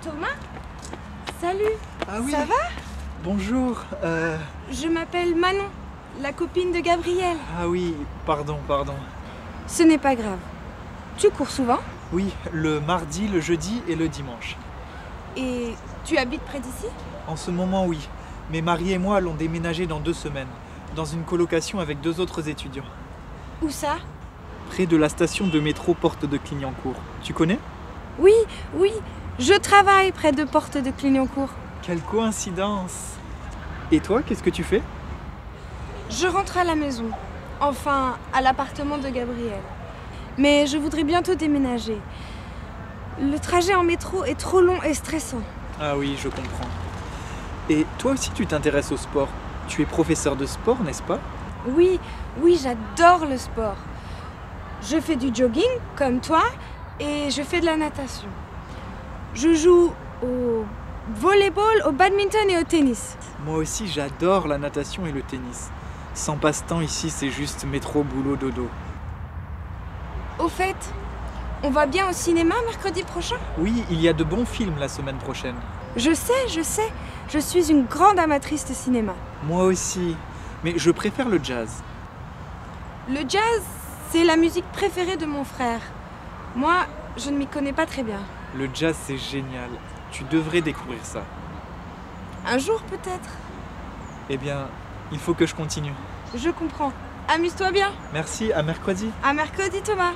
Thomas? Salut. Ah oui. Ça va? Bonjour. Je m'appelle Manon, la copine de Gabriel. Ah oui, pardon. Ce n'est pas grave. Tu cours souvent? Oui, le mardi, le jeudi et le dimanche. Et tu habites près d'ici? En ce moment, oui. Mais Marie et moi allons déménager dans 2 semaines, dans une colocation avec 2 autres étudiants. Où ça? Près de la station de métro Porte de Clignancourt. Tu connais? Oui, je travaille près de Porte de Clignancourt. Quelle coïncidence! Et toi, qu'est-ce que tu fais? Je rentre à la maison, enfin à l'appartement de Gabriel. Mais je voudrais bientôt déménager. Le trajet en métro est trop long et stressant. Ah oui, je comprends. Et toi aussi, tu t'intéresses au sport. Tu es professeur de sport, n'est-ce pas? Oui, j'adore le sport. Je fais du jogging, comme toi, et je fais de la natation. Je joue au volleyball, au badminton et au tennis. Moi aussi, j'adore la natation et le tennis. Sans passe-temps ici, c'est juste métro, boulot, dodo. Au fait, on va bien au cinéma mercredi prochain? Oui, il y a de bons films la semaine prochaine. Je sais. Je suis une grande amatrice de cinéma. Moi aussi, mais je préfère le jazz. Le jazz, c'est la musique préférée de mon frère. Moi, je ne m'y connais pas très bien. Le jazz, c'est génial. Tu devrais découvrir ça. Un jour peut-être. Eh bien, il faut que je continue. Je comprends. Amuse-toi bien. Merci, à mercredi. À mercredi, Thomas.